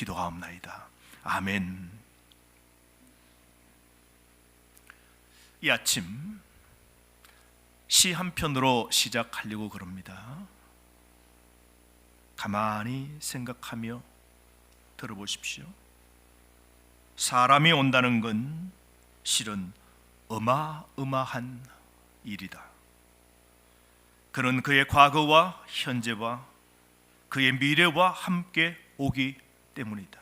기도하옵나이다. 아멘. 이 아침 시 한 편으로 시작하려고 그럽니다. 가만히 생각하며 들어보십시오. 사람이 온다는 건 실은 어마어마한 일이다. 그는 그의 과거와 현재와 그의 미래와 함께 오기 때문이다.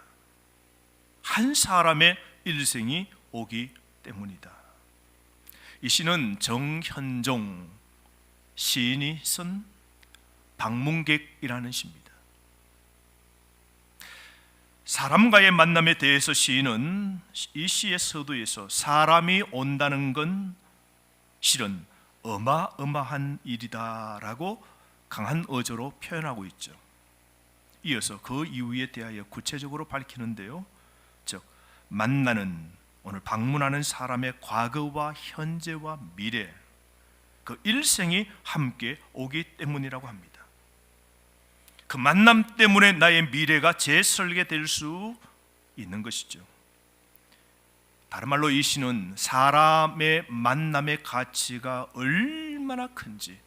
한 사람의 일생이 오기 때문이다. 이 시는 정현종 시인이 쓴 방문객이라는 시입니다. 사람과의 만남에 대해서 시인은 이 시의 서두에서 사람이 온다는 건 실은 어마어마한 일이다라고 강한 어조로 표현하고 있죠. 이어서 그 이유에 대하여 구체적으로 밝히는데요. 즉 만나는, 오늘 방문하는 사람의 과거와 현재와 미래, 그 일생이 함께 오기 때문이라고 합니다. 그 만남 때문에 나의 미래가 재설계될 수 있는 것이죠. 다른 말로 이 시는 사람의 만남의 가치가 얼마나 큰지,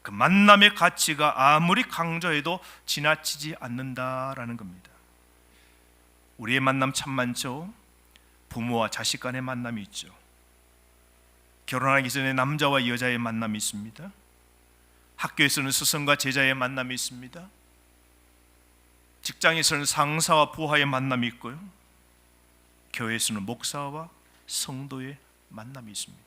그 만남의 가치가 아무리 강조해도 지나치지 않는다라는 겁니다. 우리의 만남 참 많죠. 부모와 자식 간의 만남이 있죠. 결혼하기 전에 남자와 여자의 만남이 있습니다. 학교에서는 스승과 제자의 만남이 있습니다. 직장에서는 상사와 부하의 만남이 있고요. 교회에서는 목사와 성도의 만남이 있습니다.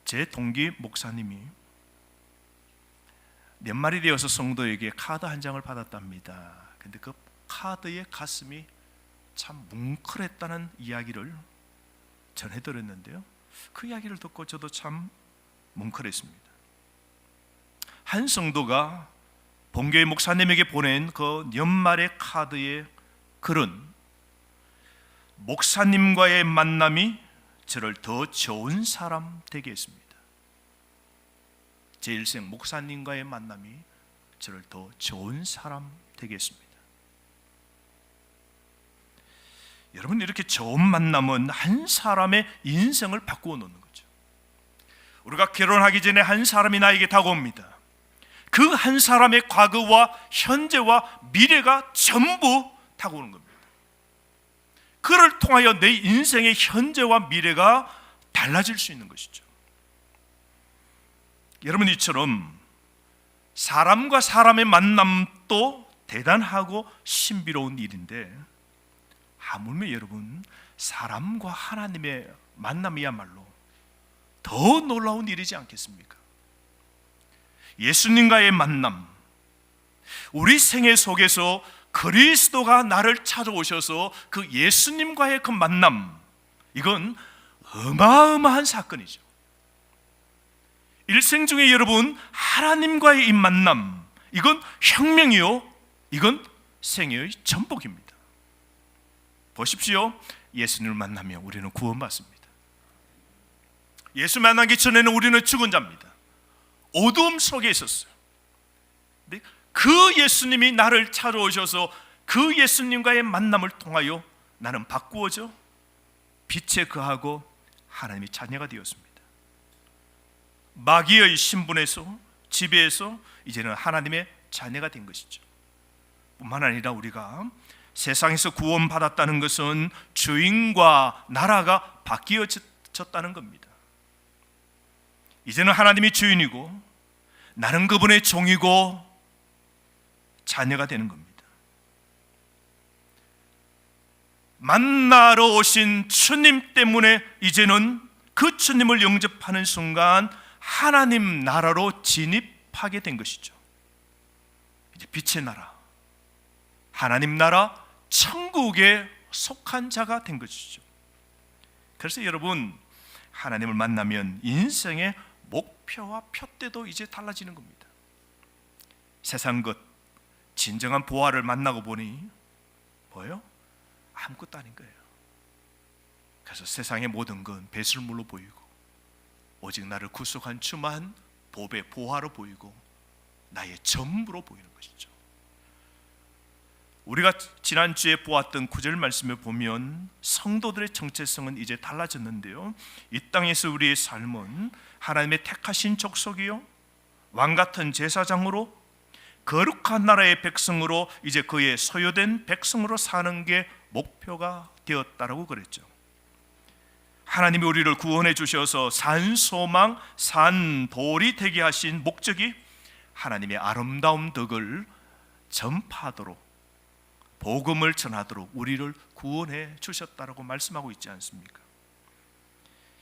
제 동기 목사님이 연말이 되어서 성도에게 카드 한 장을 받았답니다. 근데 그 카드의 가슴이 참 뭉클했다는 이야기를 전해드렸는데요. 그 이야기를 듣고 저도 참 뭉클했습니다. 한 성도가 본교회 목사님에게 보낸 그 연말의 카드의 글은 목사님과의 만남이 저를 더 좋은 사람 되게 했습니다. 제 일생 목사님과의 만남이 저를 더 좋은 사람 되게 했습니다. 여러분, 이렇게 좋은 만남은 한 사람의 인생을 바꾸어 놓는 거죠. 우리가 결혼하기 전에 한 사람이 나에게 다가옵니다. 그 한 사람의 과거와 현재와 미래가 전부 다가오는 겁니다. 그를 통하여 내 인생의 현재와 미래가 달라질 수 있는 것이죠. 여러분, 이처럼 사람과 사람의 만남도 대단하고 신비로운 일인데, 하물며 여러분, 사람과 하나님의 만남이야말로 더 놀라운 일이지 않겠습니까? 예수님과의 만남, 우리 생애 속에서 그리스도가 나를 찾아오셔서 그 예수님과의 그 만남, 이건 어마어마한 사건이죠. 일생 중에 여러분, 하나님과의 이 만남, 이건 혁명이요, 이건 생애의 전복입니다. 보십시오. 예수님을 만나면 우리는 구원받습니다. 예수 만나기 전에는 우리는 죽은 자입니다. 어두움 속에 있었어요. 근데 그 예수님이 나를 찾아오셔서 그 예수님과의 만남을 통하여 나는 바꾸어져 빛에 거하고 하나님의 자녀가 되었습니다. 마귀의 신분에서, 지배에서 이제는 하나님의 자녀가 된 것이죠. 뿐만 아니라 우리가 세상에서 구원받았다는 것은 주인과 나라가 바뀌어졌다는 겁니다. 이제는 하나님이 주인이고 나는 그분의 종이고 자녀가 되는 겁니다. 만나러 오신 주님 때문에 이제는 그 주님을 영접하는 순간 하나님 나라로 진입하게 된 것이죠. 이제 빛의 나라, 하나님 나라, 천국에 속한 자가 된 것이죠. 그래서 여러분, 하나님을 만나면 인생의 목표와 표대도 이제 달라지는 겁니다. 세상 것, 진정한 보화를 만나고 보니 뭐예요? 아무것도 아닌 거예요. 그래서 세상의 모든 건 배설물로 보이고 오직 나를 구속한 주만 법의 보화로 보이고 나의 전부로 보이는 것이죠. 우리가 지난주에 보았던 9절 말씀을 보면 성도들의 정체성은 이제 달라졌는데요, 이 땅에서 우리의 삶은 하나님의 택하신 족속이요 왕같은 제사장으로 거룩한 나라의 백성으로 이제 그의 소유된 백성으로 사는 게 목표가 되었다라고 그랬죠. 하나님이 우리를 구원해 주셔서 산소망, 산돌이 되게 하신 목적이 하나님의 아름다운 덕을 전파하도록, 복음을 전하도록 우리를 구원해 주셨다라고 말씀하고 있지 않습니까?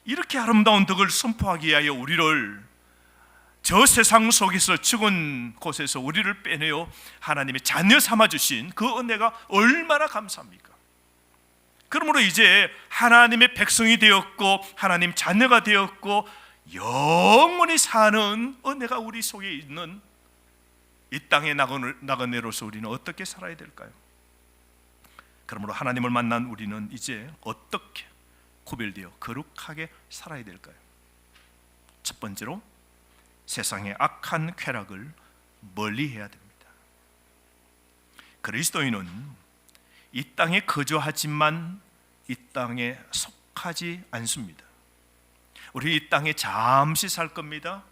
이렇게 아름다운 덕을 선포하기 위하여 우리를 저 세상 속에서 죽은 곳에서 우리를 빼내어 하나님의 자녀 삼아주신 그 은혜가 얼마나 감사합니까? 그러므로 이제 하나님의 백성이 되었고 하나님 자녀가 되었고 영원히 사는 은혜가 우리 속에 있는 이 땅의 나그네로서 우리는 어떻게 살아야 될까요? 그러므로 하나님을 만난 우리는 이제 어떻게 구별되어 거룩하게 살아야 될까요? 첫 번째로 세상의 악한 쾌락을 멀리해야 됩니다. 그리스도인은 이 땅에 거주하지만 이 땅에 속하지 않습니다. 우리 이 땅에 잠시 살 겁니다.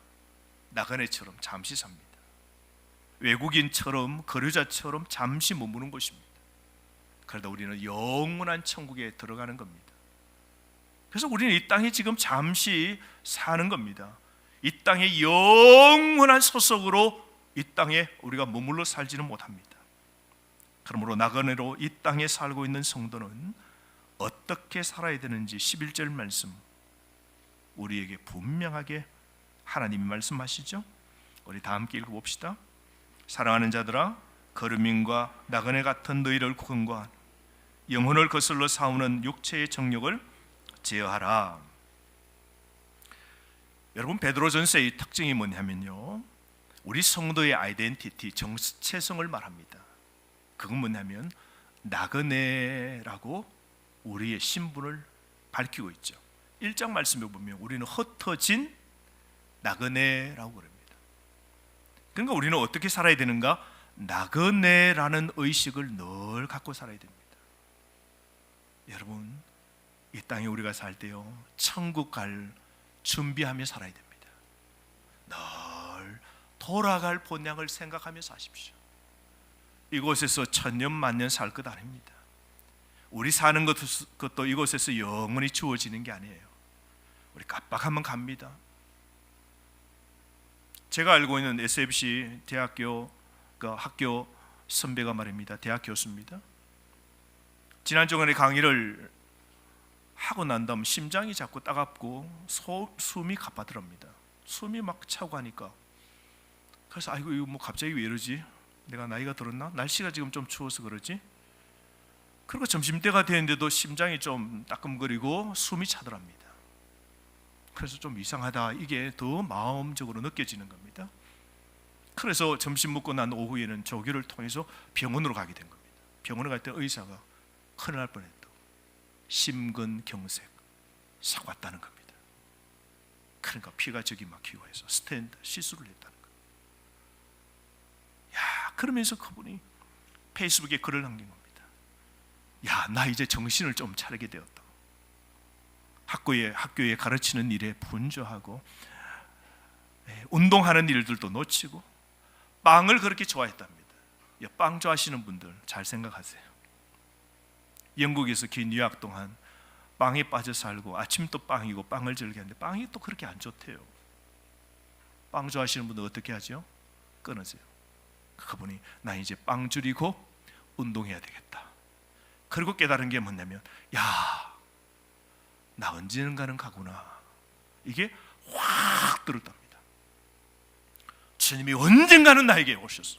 나그네처럼 잠시 삽니다. 외국인처럼 거류자처럼 잠시 머무는 것입니다. 그러다 우리는 영원한 천국에 들어가는 겁니다. 그래서 우리는 이 땅에 지금 잠시 사는 겁니다. 이 땅의 영원한 소속으로 이 땅에 우리가 머물러 살지는 못합니다. 그러므로 나그네로 이 땅에 살고 있는 성도는 어떻게 살아야 되는지 11절 말씀 우리에게 분명하게 하나님이 말씀하시죠. 우리 다 함께 읽어봅시다. 사랑하는 자들아, 거류민과 나그네 같은 너희를 권고하노니 영혼을 거슬러 싸우는 육체의 정욕을 제어하라. 여러분, 베드로전서의 특징이 뭐냐면요, 우리 성도의 아이덴티티, 정체성을 말합니다. 그건 뭐냐면 나그네라고 우리의 신분을 밝히고 있죠. 1장 말씀에 보면 우리는 흩어진 나그네라고 그럽니다. 그러니까 우리는 어떻게 살아야 되는가? 나그네라는 의식을 늘 갖고 살아야 됩니다. 여러분, 이 땅에 우리가 살 때요, 천국 갈 준비하며 살아야 됩니다. 늘 돌아갈 본향을 생각하며 사십시오. 이곳에서 천년 만년 살 것 아닙니다. 우리 사는 것도 이곳에서 영원히 주어지는 게 아니에요. 우리 깜빡하면 갑니다. 제가 알고 있는 SFC 대학교 학교 선배가 말입니다. 대학 교수입니다. 지난주간에 강의를 하고 난 다음 심장이 자꾸 따갑고 숨이 가빠더랍니다. 숨이 막 차고 가니까, 그래서 아이고 이거 뭐 갑자기 왜 이러지? 내가 나이가 들었나? 날씨가 지금 좀 추워서 그러지? 그리고 점심때가 되는데도 심장이 좀 따끔거리고 숨이 차더랍니다. 그래서 좀 이상하다, 이게 더 마음적으로 느껴지는 겁니다. 그래서 점심 먹고 난 오후에는 조교를 통해서 병원으로 가게 된 겁니다. 병원에 갈 때 의사가 큰일 날 뻔했다, 심근경색 싹 왔다는 겁니다. 그러니까 피가 저기 막히고 해서 스텐트 시술을 했다는 거예요. 야, 그러면서 그분이 페이스북에 글을 남긴 겁니다. 야, 나 이제 정신을 좀 차리게 되었다. 학교에 가르치는 일에 분주하고 운동하는 일들도 놓치고 빵을 그렇게 좋아했답니다. 빵 좋아하시는 분들 잘 생각하세요. 영국에서 긴 유학 동안 빵에 빠져 살고 아침도 빵이고 빵을 즐겼는데 빵이 또 그렇게 안 좋대요. 빵 좋아하시는 분들 어떻게 하죠? 끊으세요. 그분이 나 이제 빵 줄이고 운동해야 되겠다. 그리고 깨달은 게 뭐냐면, 야, 나 언젠가는 가구나. 이게 확 들었답니다. 주님이 언젠가는 나에게 오셨어.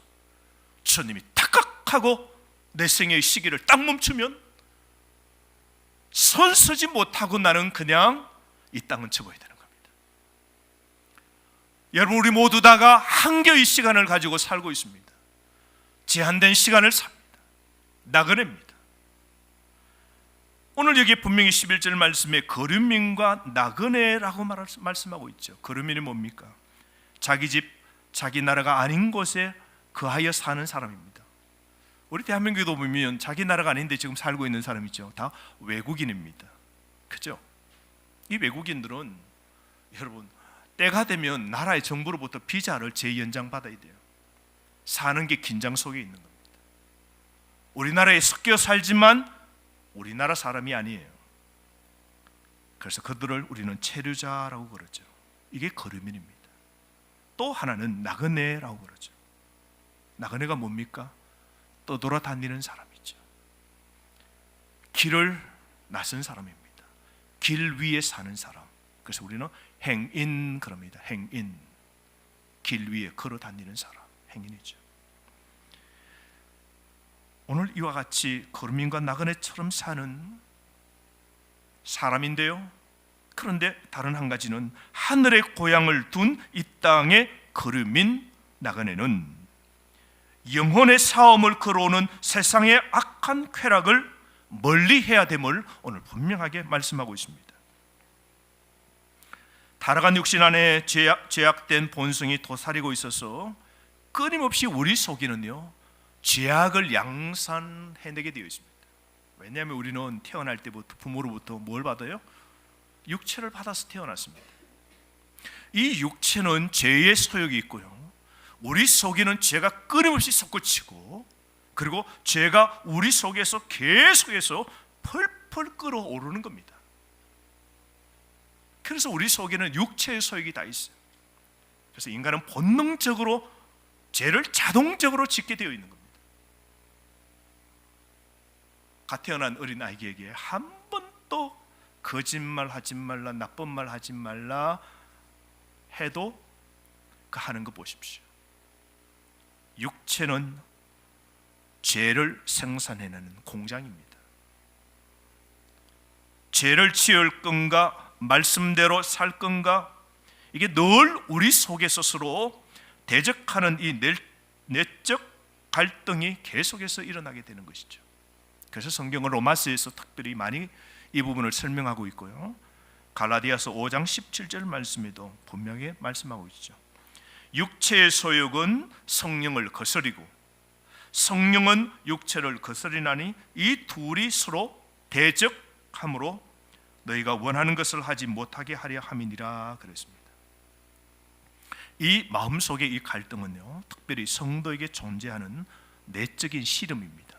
주님이 탁각하고 내 생애의 시기를 딱 멈추면 손 쓰지 못하고 나는 그냥 이 땅은 접어야 되는 겁니다. 여러분, 우리 모두 다가 한겨의 시간을 가지고 살고 있습니다. 제한된 시간을 삽니다. 나그네입니다. 오늘 여기 분명히 11절 말씀에 거류민과 나그네라고 말씀하고 있죠. 거류민이 뭡니까? 자기 집, 자기 나라가 아닌 곳에 거하여 사는 사람입니다. 우리 대한민국에도 보면 자기 나라가 아닌데 지금 살고 있는 사람 있죠. 다 외국인입니다. 그죠? 이 외국인들은 여러분 때가 되면 나라의 정부로부터 비자를 재연장 받아야 돼요. 사는 게 긴장 속에 있는 겁니다. 우리나라에 섞여 살지만 우리나라 사람이 아니에요. 그래서 그들을 우리는 체류자라고 그러죠. 이게 거류민입니다. 또 하나는 나그네라고 그러죠. 나그네가 뭡니까? 떠돌아다니는 사람이죠. 길을 나선 사람입니다. 길 위에 사는 사람. 그래서 우리는 행인 그럽니다. 행인. 길 위에 걸어 다니는 사람, 행인이죠. 오늘 이와 같이 거류민과 나그네처럼 사는 사람인데요. 그런데 다른 한 가지는 하늘의 고향을 둔 이 땅의 거류민 나그네는 영혼의 싸움을 걸어오는 세상의 악한 쾌락을 멀리해야 됨을 오늘 분명하게 말씀하고 있습니다. 타락한 육신 안에 죄악된 본성이 도사리고 있어서 끊임없이 우리 속에는요 죄악을 양산해내게 되어 있습니다. 왜냐하면 우리는 태어날 때부터 부모로부터 뭘 받아요? 육체를 받아서 태어났습니다. 이 육체는 죄의 소욕이 있고요, 우리 속에는 죄가 끊임없이 솟구치고, 그리고 죄가 우리 속에서 계속해서 펄펄 끓어오르는 겁니다. 그래서 우리 속에는 육체의 소욕이 다 있어요. 그래서 인간은 본능적으로 죄를 자동적으로 짓게 되어 있는 겁니다. 갓 태어난 어린 아이에게 한 번도 거짓말 하지 말라, 나쁜 말 하지 말라 해도 그 하는 거 보십시오. 육체는 죄를 생산해내는 공장입니다. 죄를 지을 건가 말씀대로 살 건가, 이게 늘 우리 속에서 서로 대적하는 이 내적 갈등이 계속해서 일어나게 되는 것이죠. 그래서 성경은 로마서에서 특별히 많이 이 부분을 설명하고 있고요, 갈라디아서 5장 17절 말씀에도 분명히 말씀하고 있죠. 육체의 소욕은 성령을 거스리고 성령은 육체를 거스리나니 이 둘이 서로 대적함으로 너희가 원하는 것을 하지 못하게 하려 함이니라 그랬습니다. 이 마음속의 이 갈등은요, 특별히 성도에게 존재하는 내적인 씨름입니다.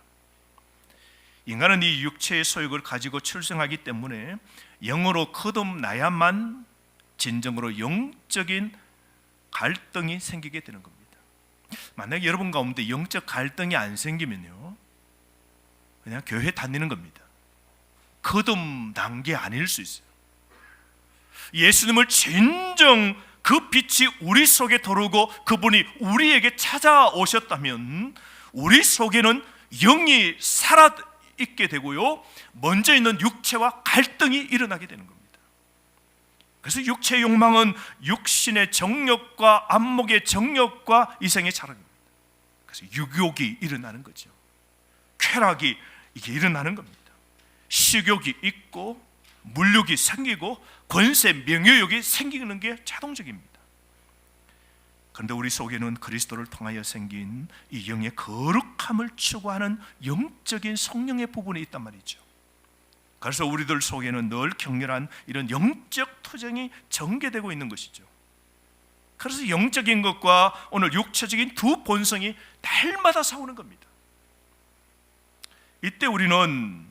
인간은 이 육체의 소욕을 가지고 출생하기 때문에 영으로 거듭나야만 진정으로 영적인 갈등이 생기게 되는 겁니다. 만약에 여러분 가운데 영적 갈등이 안 생기면요, 그냥 교회 다니는 겁니다. 거듭난 게 아닐 수 있어요. 예수님을 진정 그 빛이 우리 속에 들어오고 그분이 우리에게 찾아오셨다면 우리 속에는 영이 살아있게 되고요, 먼저 있는 육체와 갈등이 일어나게 되는 겁니다. 그래서 육체의 욕망은 육신의 정욕과 안목의 정욕과 이생의 자랑입니다. 그래서 육욕이 일어나는 거죠. 쾌락이 이게 일어나는 겁니다. 식욕이 있고 물욕이 생기고 권세, 명예욕이 생기는 게 자동적입니다. 그런데 우리 속에는 그리스도를 통하여 생긴 이 영의 거룩함을 추구하는 영적인 성령의 부분이 있단 말이죠. 그래서 우리들 속에는 늘 격렬한 이런 영적 투쟁이 전개되고 있는 것이죠. 그래서 영적인 것과 오늘 육체적인 두 본성이 날마다 싸우는 겁니다. 이때 우리는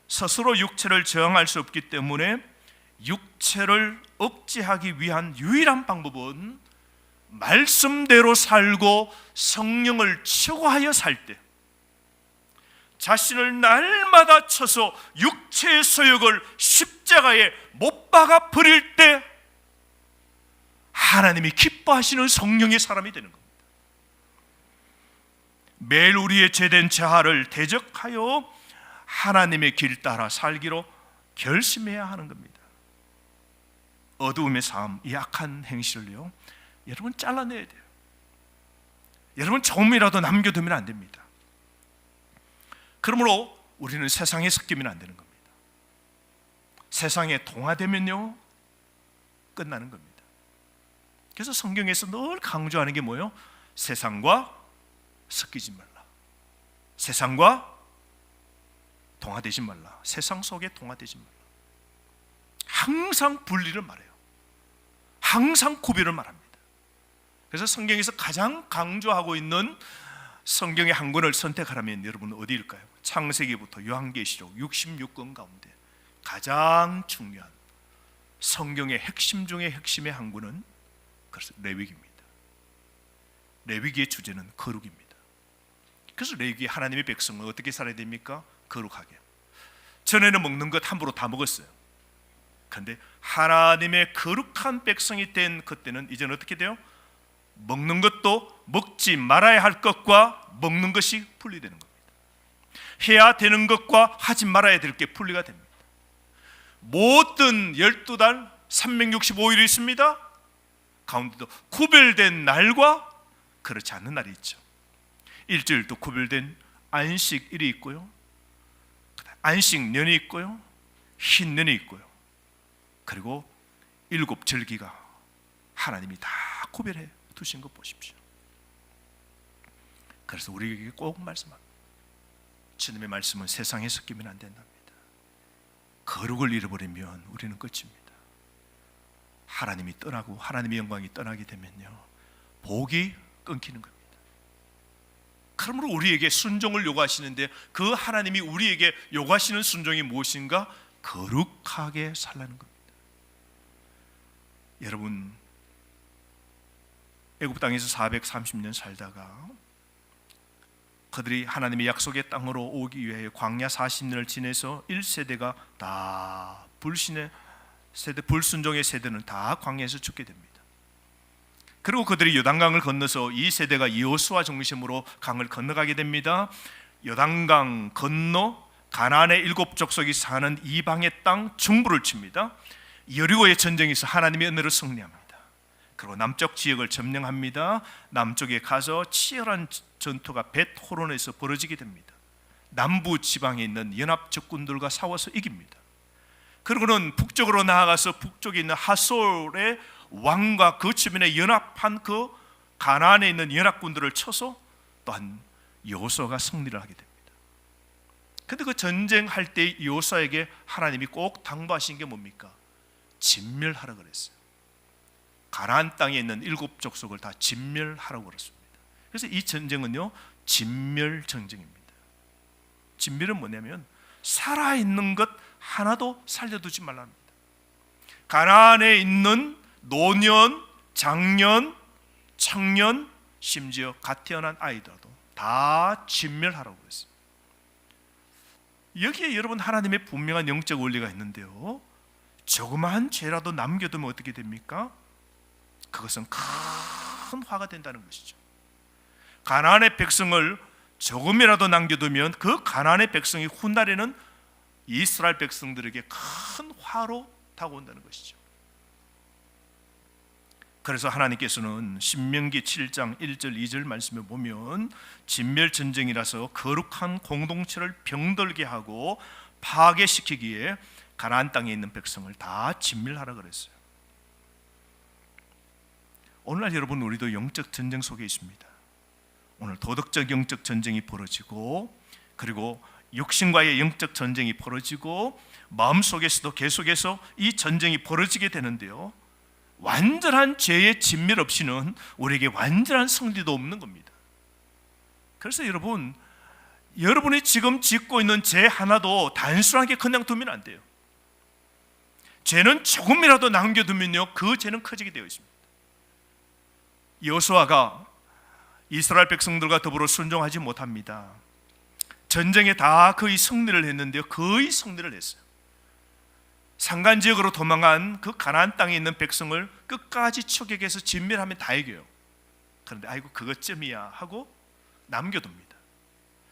스스로 육체를 저항할 수 없기 때문에 육체를 억제하기 위한 유일한 방법은 말씀대로 살고 성령을 추구하여 살 때, 자신을 날마다 쳐서 육체의 소욕을 십자가에 못 박아 버릴 때 하나님이 기뻐하시는 성령의 사람이 되는 겁니다. 매일 우리의 죄된 자아를 대적하여 하나님의 길 따라 살기로 결심해야 하는 겁니다. 어두움의 삶, 이 악한 행실을요, 여러분 잘라내야 돼요. 여러분 조금이라도 남겨두면 안 됩니다. 그러므로 우리는 세상에 섞이면 안 되는 겁니다. 세상에 동화되면요 끝나는 겁니다. 그래서 성경에서 늘 강조하는 게 뭐예요? 세상과 섞이지 말라. 세상과 동화되지 말라. 세상 속에 동화되지 말라. 항상 분리를 말해요. 항상 구별을 말합니다. 그래서 성경에서 가장 강조하고 있는 성경의 한 권을 선택하라면 여러분은 어디일까요? 창세기부터 요한계시록 66권 가운데 가장 중요한 성경의 핵심 중의 핵심의 한 권은 그래서 레위기입니다. 레위기의 주제는 거룩입니다. 그래서 레위기 하나님의 백성은 어떻게 살아야 됩니까? 거룩하게. 전에는 먹는 것 함부로 다 먹었어요. 그런데 하나님의 거룩한 백성이 된 그때는 이제는 어떻게 돼요? 먹는 것도 먹지 말아야 할 것과 먹는 것이 분리되는 겁니다. 해야 되는 것과 하지 말아야 될 게 분리가 됩니다. 모든 12달 365일이 있습니다. 가운데도 구별된 날과 그렇지 않는 날이 있죠. 일주일도 구별된 안식일이 있고요, 안식년이 있고요, 흰년이 있고요, 그리고 7절기가 하나님이 다 구별해 두신 것 보십시오. 그래서 우리에게 꼭 말씀합니다. 주님의 말씀은 세상에 섞이면 안 된답니다. 거룩을 잃어버리면 우리는 끝입니다. 하나님이 떠나고 하나님의 영광이 떠나게 되면요, 복이 끊기는 겁니다. 그러므로 우리에게 순종을 요구하시는데 그 하나님이 우리에게 요구하시는 순종이 무엇인가? 거룩하게 살라는 겁니다. 여러분, 애굽 땅에서 430년 살다가 그들이 하나님의 약속의 땅으로 오기 위해 광야 40년을 지내서 1세대가 다 불신의 세대, 불순종의 세대는 다 광야에서 죽게 됩니다. 그리고 그들이 요단강을 건너서 2세대가 여호수아 중심으로 강을 건너가게 됩니다. 요단강 건너 가나안의 7족속이 사는 이방의 땅 중부를 칩니다. 여리고의 전쟁에서 하나님의 은혜로 승리합니다. 그리고 남쪽 지역을 점령합니다. 남쪽에 가서 치열한 전투가 벳호론에서 벌어지게 됩니다. 남부 지방에 있는 연합 적군들과 싸워서 이깁니다. 그리고는 북쪽으로 나아가서 북쪽에 있는 하솔의 왕과 그 주변에 연합한 그 가나안에 있는 연합군들을 쳐서 또한 여호수아가 승리를 하게 됩니다. 그런데 그 전쟁할 때 여호수아에게 하나님이 꼭 당부하신 게 뭡니까? 진멸하라 그랬어요. 가나안 땅에 있는 7족속을 다 진멸하라고 그랬습니다. 그래서 이 전쟁은요, 진멸 전쟁입니다. 진멸은 뭐냐면 살아있는 것 하나도 살려두지 말랍니다. 가나안에 있는 노년, 장년, 청년, 심지어 갓 태어난 아이들도 다 진멸하라고 그랬어요. 여기에 여러분 하나님의 분명한 영적 원리가 있는데요, 조그마한 죄라도 남겨두면 어떻게 됩니까? 그것은 큰 화가 된다는 것이죠. 가나안의 백성을 조금이라도 남겨두면 그 가나안의 백성이 훗날에는 이스라엘 백성들에게 큰 화로 다가온다는 것이죠. 그래서 하나님께서는 신명기 7장 1절 2절 말씀에 보면 진멸전쟁이라서 거룩한 공동체를 병들게 하고 파괴시키기에 가나안 땅에 있는 백성을 다 진멸하라 그랬어요. 오늘날 여러분, 우리도 영적 전쟁 속에 있습니다. 오늘 도덕적 영적 전쟁이 벌어지고, 그리고 육신과의 영적 전쟁이 벌어지고, 마음속에서도 계속해서 이 전쟁이 벌어지게 되는데요, 완전한 죄의 진멸 없이는 우리에게 완전한 승리도 없는 겁니다. 그래서 여러분이 지금 짓고 있는 죄 하나도 단순하게 그냥 두면 안 돼요. 죄는 조금이라도 남겨두면요, 그 죄는 커지게 되어 있습니다. 여호수아가 이스라엘 백성들과 더불어 순종하지 못합니다. 전쟁에 다 거의 승리를 했는데요, 거의 승리를 했어요. 산간지역으로 도망한 그 가나안 땅에 있는 백성을 끝까지 추격해서 진멸하면 다 이겨요. 그런데 아이고 그것쯤이야 하고 남겨둡니다.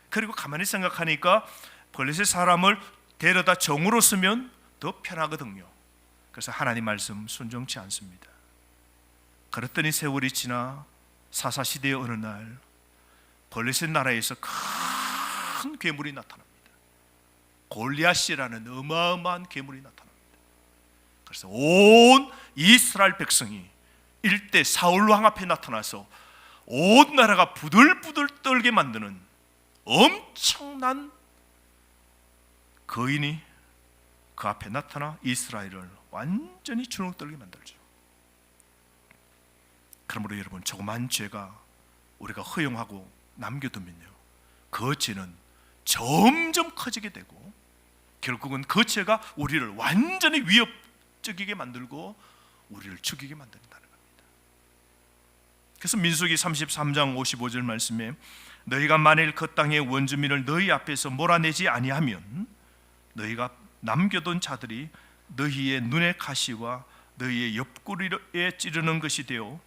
그리고 가만히 생각하니까 블레셋 사람을 데려다 종으로 쓰면 더 편하거든요. 그래서 하나님 말씀 순종치 않습니다. 그랬더니 세월이 지나 사사시대의 어느 날 블레셋 나라에서 큰 괴물이 나타납니다. 골리앗이라는 어마어마한 괴물이 나타납니다. 그래서 온 이스라엘 백성이 일대 사울 왕 앞에 나타나서 온 나라가 부들부들 떨게 만드는 엄청난 거인이 그 앞에 나타나 이스라엘을 완전히 주눅들게 만들죠. 그러므로 여러분, 조그만 죄가 우리가 허용하고 남겨두면요, 그 죄는 점점 커지게 되고 결국은 그 죄가 우리를 완전히 위협적이게 만들고 우리를 죽이게 만든다는 겁니다. 그래서 민수기 33장 55절 말씀에 너희가 만일 그 땅의 원주민을 너희 앞에서 몰아내지 아니하면 너희가 남겨둔 자들이 너희의 눈의 가시와 너희의 옆구리에 찌르는 것이 되어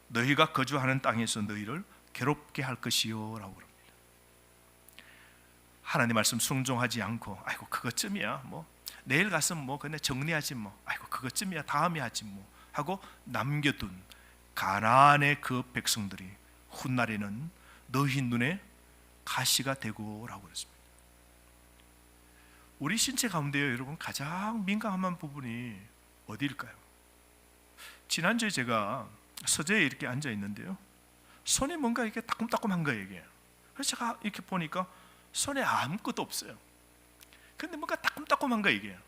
너희가 거주하는 땅에서 너희를 괴롭게 할 것이요 라고 합니다. 하나님 말씀 순종하지 않고 아이고 그것쯤이야 뭐 내일 가서 뭐 그냥 정리하지 뭐 아이고 그것쯤이야 다음에 하지 뭐 하고 남겨둔 가나안의 그 백성들이 훗날에는 너희 눈에 가시가 되고 라고 그랬습니다. 우리 신체 가운데요, 여러분, 가장 민감한 부분이 어디일까요? 지난주에 제가 서재에 이렇게 앉아 있는데요, 손이 뭔가 이렇게 따끔따끔한 거예요, 이게. 그래서 제가 이렇게 보니까 손에 아무것도 없어요. 근데 뭔가 따끔따끔한 거예요, 이게.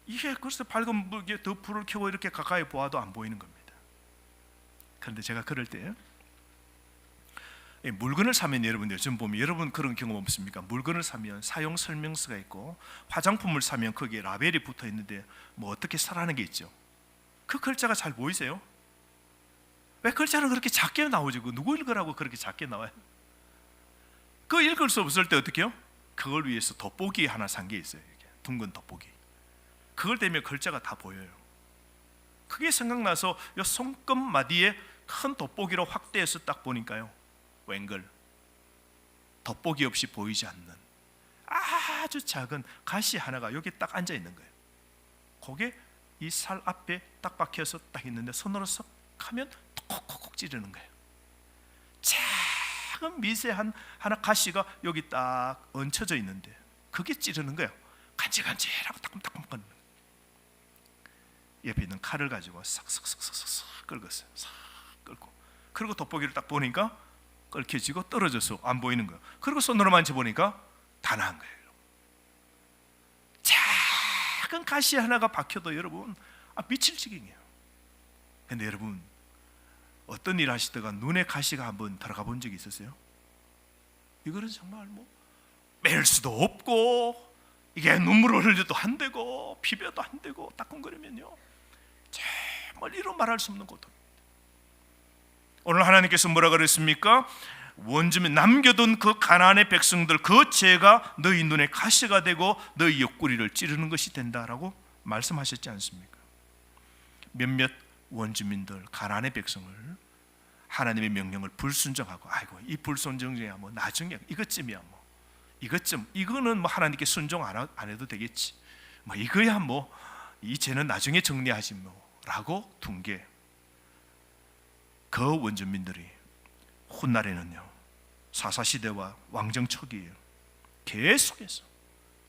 이게 글쎄 밝은 불에 더 불을 켜고 이렇게 가까이 보아도 안 보이는 겁니다. 그런데 제가 그럴 때 물건을 사면, 여러분 요즘 보면 여러분 그런 경험 없습니까? 물건을 사면 사용 설명서가 있고 화장품을 사면 거기에 라벨이 붙어 있는데 뭐 어떻게 사라는 게 있죠. 그 글자가 잘 보이세요? 왜 글자는 그렇게 작게 나오죠? 누구 읽으라고 그렇게 작게 나와요? 그 읽을 수 없을 때 어떻게 해요? 그걸 위해서 돋보기 하나 산 게 있어요. 이렇게 둥근 돋보기. 그걸 대면 글자가 다 보여요. 그게 생각나서 이 손끝마디에 큰 돋보기로 확대해서 딱 보니까요, 웬걸 돋보기 없이 보이지 않는 아주 작은 가시 하나가 여기 딱 앉아 있는 거예요. 그게 이 살 앞에 딱 박혀서 딱 있는데 손으로 석 하면 콕콕콕 찌르는 거예요. 작은 미세한 하나 가시가 여기 딱 얹혀져 있는데 그게 찌르는 거예요. 간질간질하고 따끔따끔 거리는 거예요. 옆에 있는 칼을 가지고 싹싹싹싹싹 긁었어요. 싹 긁고, 그리고 돋보기를 딱 보니까 끓여지고 떨어져서 안 보이는 거예요. 그리고 손으로 만져보니까 다 나은 거예요. 작은 가시 하나가 박혀도 여러분 미칠 지경이에요. 근데 여러분, 어떤 일 하시다가 눈에 가시가 한번 들어가 본 적이 있으세요? 이거는 정말 뭐 뺄 수도 없고 이게 눈물을 흘려도 안 되고 비벼도 안 되고 따끔거리면요 정말 이루 말할 수 없는 고통. 오늘 하나님께서 뭐라 그랬습니까? 원주민 남겨둔 그 가나안의 백성들, 그 죄가 너희 눈에 가시가 되고 너희 옆구리를 찌르는 것이 된다라고 말씀하셨지 않습니까? 몇몇 원주민들, 가나안의 백성을 하나님의 명령을 불순종하고 아이고 이 불순종이야 뭐 나중에 이것쯤이야 뭐 이거는 뭐 하나님께 순종 안 해도 되겠지 뭐 이거야 뭐 이 죄는 나중에 정리하지 뭐라고 둔 게 그 원주민들이 훗날에는요 사사시대와 왕정 초기에 계속해서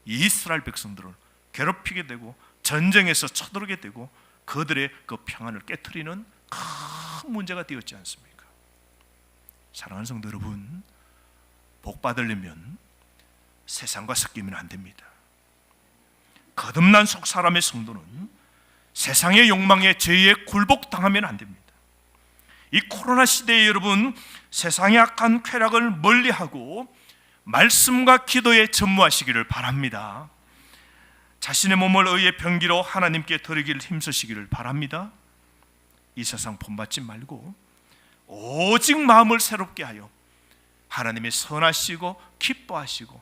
이스라엘 백성들을 괴롭히게 되고 전쟁에서 쳐들게 되고 그들의 그 평안을 깨트리는 큰 문제가 되었지 않습니까? 사랑하는 성도 여러분, 복 받으려면 세상과 섞이면 안 됩니다. 거듭난 속 사람의 성도는 세상의 욕망에 죄에 굴복당하면 안 됩니다. 이 코로나 시대에 여러분 세상의 악한 쾌락을 멀리하고 말씀과 기도에 전무하시기를 바랍니다. 자신의 몸을 의의 병기로 하나님께 드리기를 힘쓰시기를 바랍니다. 이 세상 본받지 말고 오직 마음을 새롭게 하여 하나님의 선하시고 기뻐하시고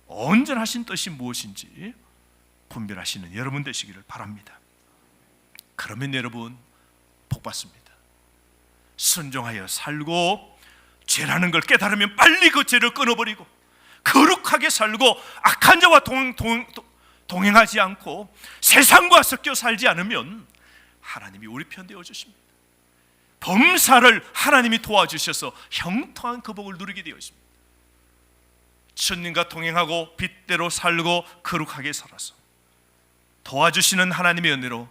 온전하신 뜻이 무엇인지 분별하시는 여러분 되시기를 바랍니다. 그러면 여러분 복 받습니다. 순종하여 살고 죄라는 걸 깨달으면 빨리 그 죄를 끊어버리고 거룩하게 살고 악한 자와 동행하지 않고 세상과 섞여 살지 않으면 하나님이 우리 편 되어 주십니다. 범사를 하나님이 도와주셔서 형통한 그 복을 누리게 되어 있습니다. 주님과 동행하고 빛대로 살고 거룩하게 살아서 도와주시는 하나님의 은혜로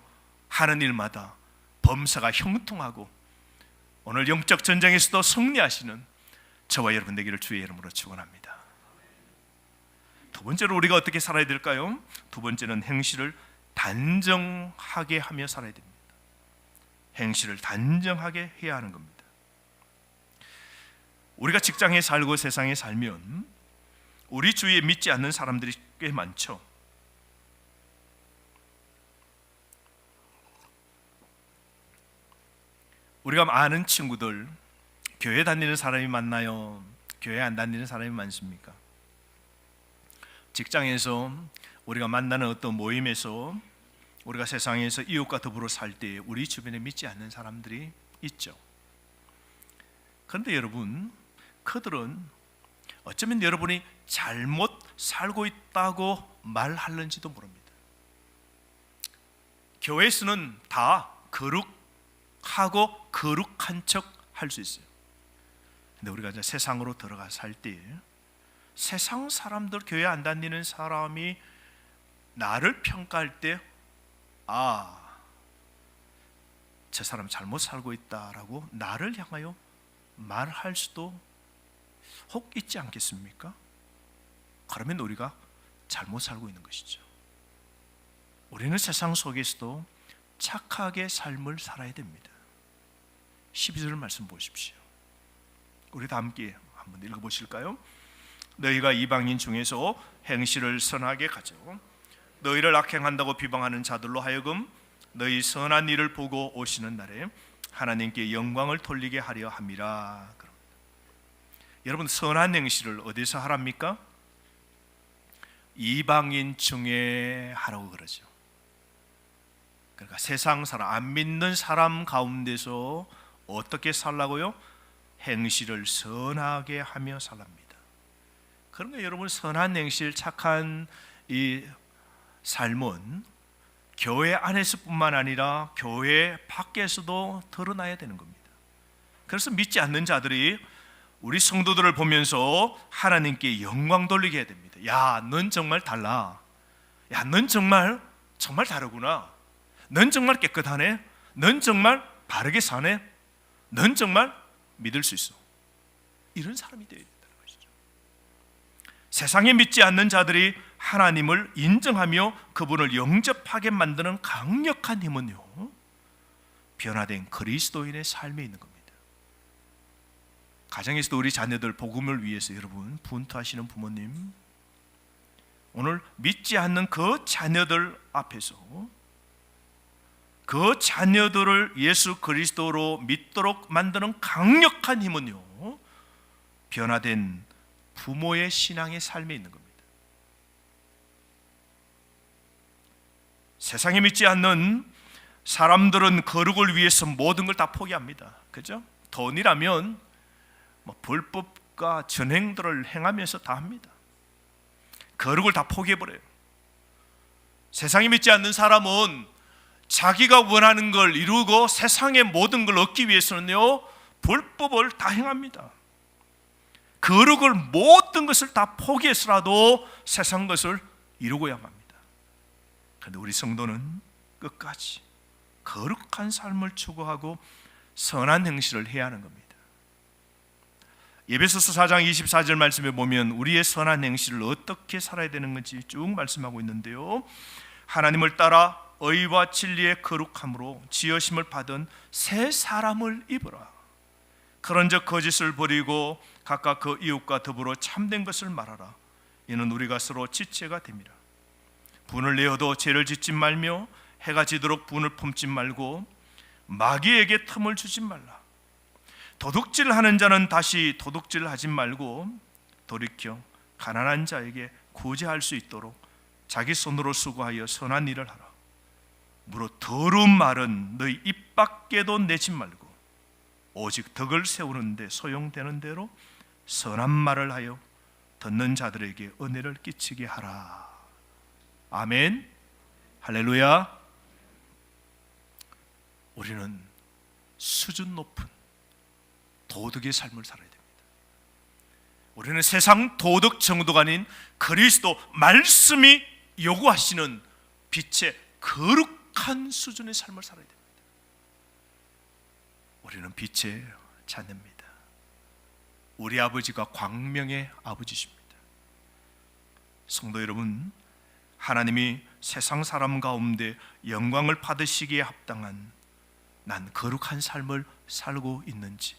하는 일마다 범사가 형통하고 오늘 영적 전쟁에서도 승리하시는 저와 여러분 되기를 주의 이름으로 축원합니다. 두 번째로 우리가 어떻게 살아야 될까요? 두 번째는 행실을 단정하게 하며 살아야 됩니다. 행실을 단정하게 해야 하는 겁니다. 우리가 직장에 살고 세상에 살면 우리 주위에 믿지 않는 사람들이 꽤 많죠. 우리가 아는 친구들, 교회 다니는 사람이 많나요? 교회 안 다니는 사람이 많습니까? 직장에서 우리가 만나는 어떤 모임에서 우리가 세상에서 이웃과 더불어 살 때 우리 주변에 믿지 않는 사람들이 있죠. 그런데 여러분, 그들은 어쩌면 여러분이 잘못 살고 있다고 말하는지도 모릅니다. 교회에서는 다 거룩하고 거룩한 척 할 수 있어요. 근데 우리가 이제 세상으로 들어가 살 때 세상 사람들, 교회 안 다니는 사람이 나를 평가할 때 저 사람 잘못 살고 있다라고 나를 향하여 말할 수도 혹 있지 않겠습니까? 그러면 우리가 잘못 살고 있는 것이죠. 우리는 세상 속에서도 착하게 삶을 살아야 됩니다. 12절 말씀 보십시오. 우리 다 함께 한번 읽어보실까요? 너희가 이방인 중에서 행실을 선하게 가져 너희를 악행한다고 비방하는 자들로 하여금 너희 선한 일을 보고 오시는 날에 하나님께 영광을 돌리게 하려 함이라. 여러분, 선한 행실을 어디서 하랍니까? 이방인 중에 하라고 그러죠. 그러니까 세상 사람, 안 믿는 사람 가운데서 어떻게 살라고요? 행실을 선하게 하며 살랍니다. 그러니까 여러분, 선한 행실, 착한 이 삶은 교회 안에서뿐만 아니라 교회 밖에서도 드러나야 되는 겁니다. 그래서 믿지 않는 자들이 우리 성도들을 보면서 하나님께 영광 돌리게 해야 됩니다. 야, 넌 정말 달라. 야, 넌 정말 다르구나. 넌 정말 깨끗하네. 넌 정말 바르게 사네. 넌 정말 믿을 수 있어. 이런 사람이 되어야 된다는 것이죠. 세상에 믿지 않는 자들이 하나님을 인정하며 그분을 영접하게 만드는 강력한 힘은요, 변화된 그리스도인의 삶에 있는 겁니다. 가정에서도 우리 자녀들 복음을 위해서 여러분 분투하시는 부모님, 오늘 믿지 않는 그 자녀들 앞에서 그 자녀들을 예수 그리스도로 믿도록 만드는 강력한 힘은요, 변화된 부모의 신앙의 삶에 있는 겁니다. 세상에 믿지 않는 사람들은 거룩을 위해서 모든 걸 다 포기합니다. 그죠? 돈이라면 불법과 전행들을 행하면서 다 합니다. 거룩을 다 포기해버려요. 세상에 믿지 않는 사람은 자기가 원하는 걸 이루고 세상의 모든 걸 얻기 위해서는요, 불법을 다 행합니다. 거룩을 모든 것을 다 포기해서라도 세상 것을 이루고야만 합니다. 그런데 우리 성도는 끝까지 거룩한 삶을 추구하고 선한 행실을 해야 하는 겁니다. 에베소서 4장 24절 말씀에 보면 우리의 선한 행실을 어떻게 살아야 되는 건지 쭉 말씀하고 있는데요, 하나님을 따라 의와 진리의 거룩함으로 지으심을 받은 새 사람을 입으라. 그런즉 거짓을 버리고 각각 그 이웃과 더불어 참된 것을 말하라. 이는 우리가 서로 지체가 됨이라. 분을 내어도 죄를 짓지 말며 해가 지도록 분을 품지 말고 마귀에게 틈을 주지 말라. 도둑질하는 자는 다시 도둑질하지 말고 돌이켜 가난한 자에게 구제할 수 있도록 자기 손으로 수고하여 선한 일을 하라. 무릇 더러운 말은 너희 입 밖에도 내지 말고 오직 덕을 세우는데 소용되는 대로 선한 말을 하여 듣는 자들에게 은혜를 끼치게 하라. 아멘. 할렐루야. 우리는 수준 높은 도덕의 삶을 살아야 됩니다. 우리는 세상 도덕 정도가 아닌 그리스도 말씀이 요구하시는 빛의 거룩한 수준의 삶을 살아야 됩니다. 우리는 빛의 자녀입니다. 우리 아버지가 광명의 아버지십니다. 성도 여러분, 하나님이 세상 사람 가운데 영광을 받으시기에 합당한 난 거룩한 삶을 살고 있는지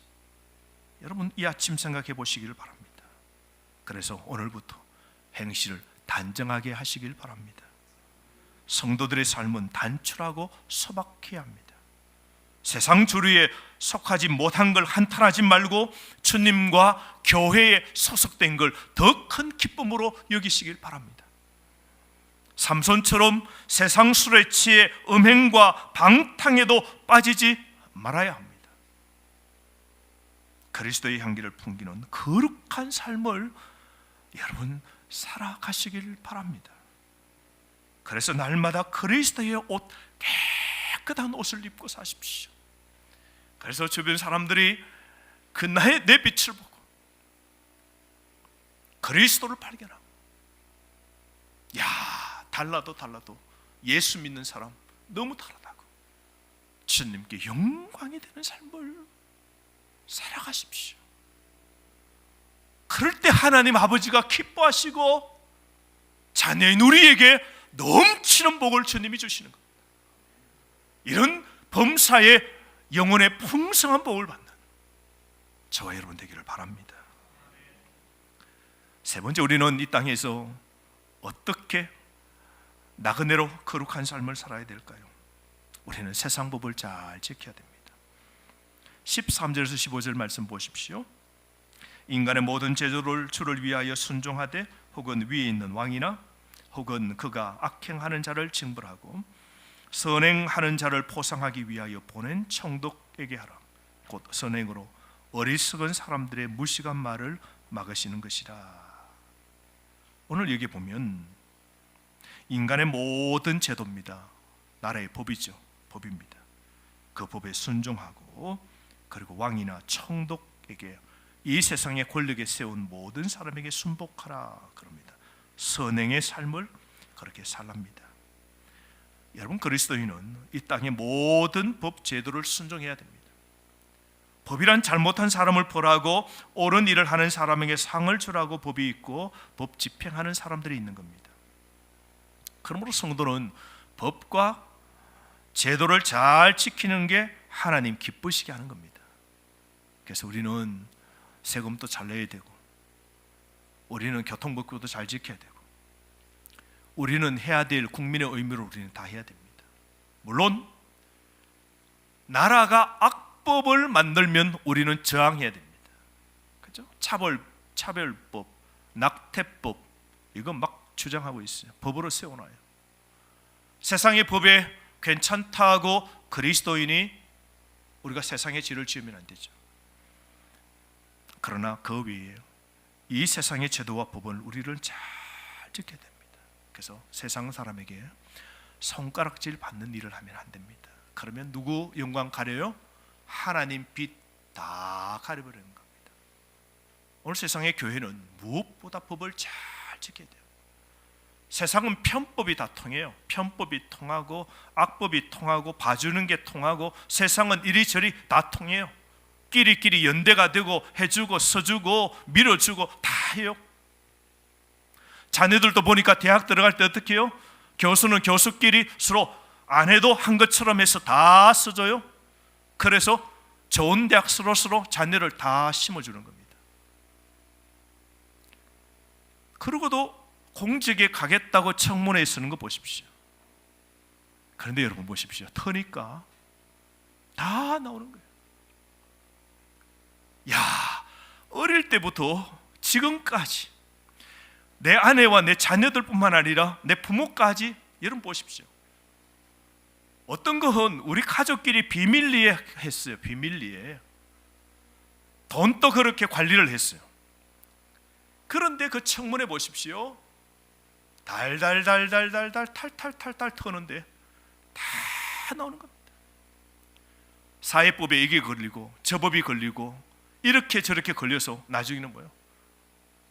여러분 이 아침 생각해 보시기를 바랍니다. 그래서 오늘부터 행실을 단정하게 하시길 바랍니다. 성도들의 삶은 단출하고 소박해야 합니다. 세상 주류에 속하지 못한 걸 한탄하지 말고 주님과 교회에 소속된 걸 더 큰 기쁨으로 여기시길 바랍니다. 삼손처럼 세상 술에 취해 음행과 방탕에도 빠지지 말아야 합니다. 그리스도의 향기를 풍기는 거룩한 삶을 여러분 살아가시길 바랍니다. 그래서 날마다 그리스도의 옷, 깨끗한 옷을 입고 사십시오. 그래서 주변 사람들이 그 나의 내 빛을 보고 그리스도를 발견하고, 야, 달라도 예수 믿는 사람 너무 다르다고 주님께 영광이 되는 삶을 살아가십시오. 그럴 때 하나님 아버지가 기뻐하시고 자녀인 우리에게 넘치는 복을 주님이 주시는 겁니다. 이런 범사의 영혼의 풍성한 복을 받는 저와 여러분 되기를 바랍니다. 세 번째, 우리는 이 땅에서 어떻게 나그네로 거룩한 삶을 살아야 될까요? 우리는 세상 법을 잘 지켜야 됩니다. 13절에서 15절 말씀 보십시오. 인간의 모든 제도를 주를 위하여 순종하되 혹은 위에 있는 왕이나 혹은 그가 악행하는 자를 징벌하고 선행하는 자를 포상하기 위하여 보낸 총독에게 하라. 곧 선행으로 어리석은 사람들의 무식한 말을 막으시는 것이라. 오늘 여기 보면 인간의 모든 제도입니다. 나라의 법이죠. 법입니다. 그 법에 순종하고 그리고 왕이나 총독에게 이 세상의 권력에 세운 모든 사람에게 순복하라 그럽니다. 선행의 삶을 그렇게 살랍니다. 여러분, 그리스도인은 이 땅의 모든 법 제도를 순종해야 됩니다. 법이란 잘못한 사람을 벌하고 옳은 일을 하는 사람에게 상을 주라고 법이 있고 법 집행하는 사람들이 있는 겁니다. 그러므로 성도는 법과 제도를 잘 지키는 게 하나님 기쁘시게 하는 겁니다. 그래서 우리는 세금도 잘 내야 되고, 우리는 교통법규도 잘 지켜야 되고, 우리는 해야 될 국민의 의무를 우리는 다 해야 됩니다. 물론 나라가 악법을 만들면 우리는 저항해야 됩니다. 그죠? 차별법, 낙태법, 이거 막 주장하고 있어요. 법으로 세워놔요. 세상의 법에 괜찮다고 그리스도인이 우리가 세상의 죄를 지으면 안 되죠. 그러나 그 위에 이 세상의 제도와 법을 우리를 잘 지켜야 됩니다. 그래서 세상 사람에게 손가락질 받는 일을 하면 안 됩니다. 그러면 누구 영광 가려요? 하나님 빛 다 가려버리는 겁니다. 오늘 세상의 교회는 무엇보다 법을 잘 지켜야 돼요. 세상은 편법이 다 통해요. 편법이 통하고 악법이 통하고 봐주는 게 통하고 세상은 이리저리 다 통해요. 끼리끼리 연대가 되고 해주고 서주고 밀어주고 다 해요. 자녀들도 보니까 대학 들어갈 때 어떻게 해요? 교수는 교수끼리 서로 안 해도 한 것처럼 해서 다 써줘요. 그래서 좋은 대학 서로 자녀를 다 심어주는 겁니다. 그러고도 공직에 가겠다고 청문회에 서는 거 보십시오. 그런데 여러분 보십시오. 터니까 다 나오는 거예요. 야, 어릴 때부터 지금까지 내 아내와 내 자녀들뿐만 아니라 내 부모까지, 여러분 보십시오. 어떤 것은 우리 가족끼리 비밀리에 했어요. 비밀리에 돈도 그렇게 관리를 했어요. 그런데 그 청문회 보십시오. 탈탈탈탈 터는데 다 나오는 겁니다. 사회법에 이게 걸리고 저 법이 걸리고 이렇게 저렇게 걸려서 나중에는 뭐예요?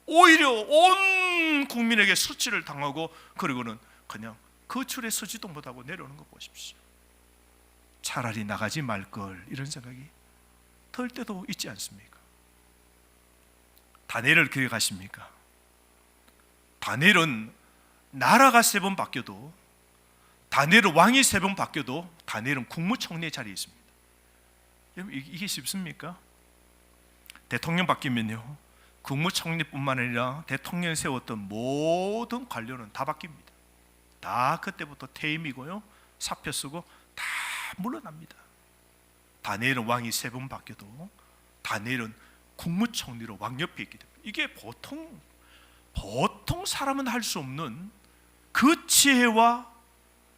오히려 온 국민에게 수치를 당하고 그리고는 그냥 거출에 서지도 못하고 내려오는 거 보십시오. 차라리 나가지 말걸 이런 생각이 들 때도 있지 않습니까? 다니엘을 기억하십니까? 다니엘은 나라가 3번 바뀌어도, 다니엘은 왕이 3번 바뀌어도 다니엘은 국무총리의 자리에 있습니다. 여러분, 이게 쉽습니까? 대통령 바뀌면요, 국무총리뿐만 아니라 대통령이 세웠던 모든 관료는 다 바뀝니다. 다 그때부터 퇴임이고요, 사표 쓰고 다 물러납니다. 다니엘은 왕이 3번 바뀌어도 다니엘은 국무총리로 왕 옆에 있기 때문에, 이게 보통 사람은 할 수 없는 그 지혜와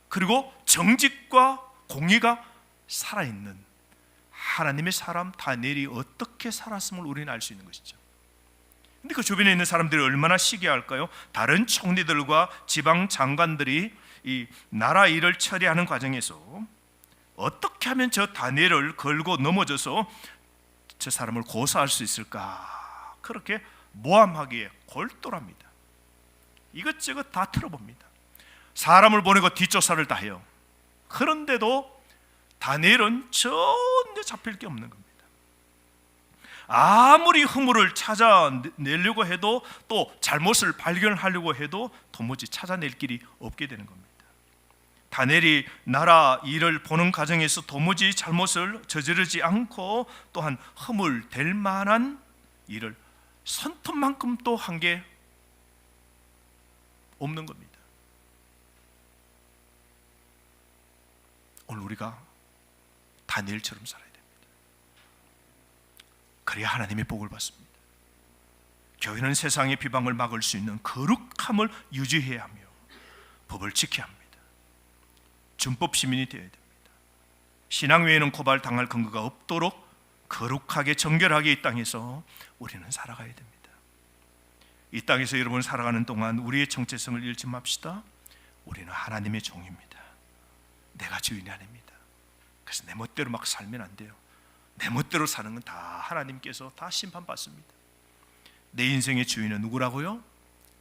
그리고 정직과 공의가 살아있는 하나님의 사람 다니엘이 어떻게 살았음을 우리는 알 수 있는 것이죠. 근데 그 주변에 있는 사람들이 얼마나 시기할까요? 다른 총리들과 지방 장관들이 이 나라 일을 처리하는 과정에서 어떻게 하면 저 다니엘을 걸고 넘어져서 저 사람을 고소할 수 있을까, 그렇게 모함하기에 골똘합니다. 이것저것 다 틀어봅니다. 사람을 보내고 뒷조사를 다 해요. 그런데도 다니엘은 전혀 잡힐 게 없는 겁니다. 아무리 허물을 찾아내려고 해도, 또 잘못을 발견하려고 해도 도무지 찾아낼 길이 없게 되는 겁니다. 다니엘이 나라 일을 보는 과정에서 도무지 잘못을 저지르지 않고 또한 허물될 만한 일을 손톱만큼도 한 게 없는 겁니다. 오늘 우리가 다니엘처럼 살아야 됩니다. 그래야 하나님의 복을 받습니다. 교회는 세상의 비방을 막을 수 있는 거룩함을 유지해야 하며 법을 지켜야 합니다. 준법 시민이 되어야 됩니다. 신앙 외에는 고발당할 근거가 없도록 거룩하게 정결하게 이 땅에서 우리는 살아가야 됩니다. 이 땅에서 여러분 살아가는 동안 우리의 정체성을 잃지 맙시다. 우리는 하나님의 종입니다. 내가 주인이 아닙니다. 그래서 내 멋대로 막 살면 안 돼요. 내 멋대로 사는 건 다 하나님께서 다 심판받습니다. 내 인생의 주인은 누구라고요?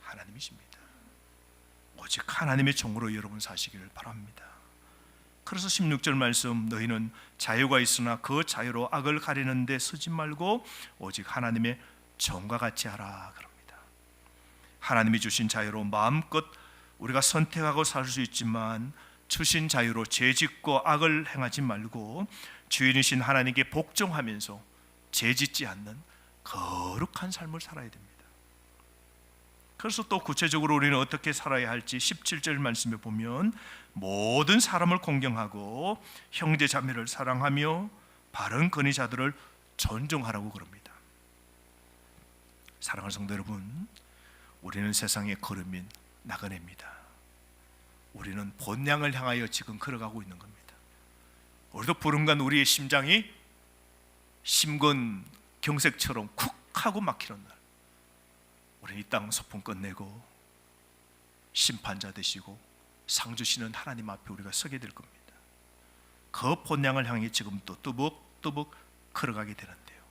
하나님이십니다. 오직 하나님의 종으로 여러분 사시기를 바랍니다. 그래서 16절 말씀, 너희는 자유가 있으나 그 자유로 악을 가리는 데 서지 말고 오직 하나님의 종과 같이 하라 그럽니다. 하나님이 주신 자유로 마음껏 우리가 선택하고 살 수 있지만, 주신 자유로 죄짓고 악을 행하지 말고 주인이신 하나님께 복종하면서 죄짓지 않는 거룩한 삶을 살아야 됩니다. 그래서 또 구체적으로 우리는 어떻게 살아야 할지 17절 말씀에 보면, 모든 사람을 공경하고 형제 자매를 사랑하며 바른 권위자들을 존중하라고 그럽니다. 사랑하는 성도 여러분, 우리는 세상의 걸음인 나그네입니다. 우리는 본향을 향하여 지금 걸어가고 있는 겁니다. 우리도 부른간 우리의 심장이 심근 경색처럼 쿡 하고 막히는 날, 우리는 이 땅 소풍 끝내고 심판자 되시고 상 주시는 하나님 앞에 우리가 서게 될 겁니다. 그 본향을 향해 지금 또 뚜벅뚜벅 걸어가게 되는데요,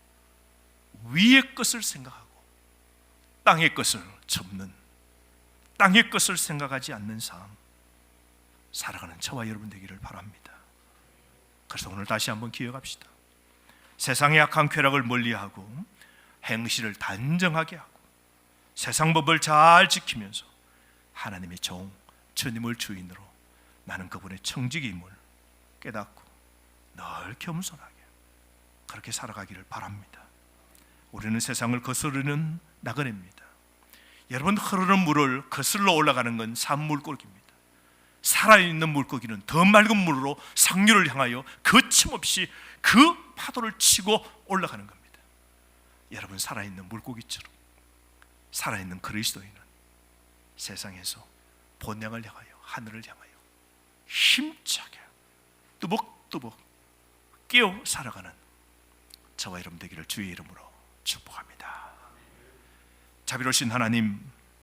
위의 것을 생각하고 땅의 것을 접는, 땅의 것을 생각하지 않는 삶 살아가는 저와 여러분 되기를 바랍니다. 그래서 오늘 다시 한번 기억합시다. 세상의 악한 쾌락을 멀리하고 행실을 단정하게 하고 세상 법을 잘 지키면서 하나님의 종, 주님을 주인으로 나는 그분의 청직임을 깨닫고 늘 겸손하게 그렇게 살아가기를 바랍니다. 우리는 세상을 거스르는 나그네입니다. 여러분, 흐르는 물을 거슬러 올라가는 건 산물고기입니다. 살아있는 물고기는 더 맑은 물로 상류를 향하여 거침없이 그 파도를 치고 올라가는 겁니다. 여러분, 살아있는 물고기처럼 살아있는 그리스도인은 세상에서 본향을 향하여, 하늘을 향하여 힘차게 뚜벅뚜벅 깨어 살아가는 저와 여러분 되기를 주의 이름으로 축복합니다. 자비로우신 하나님,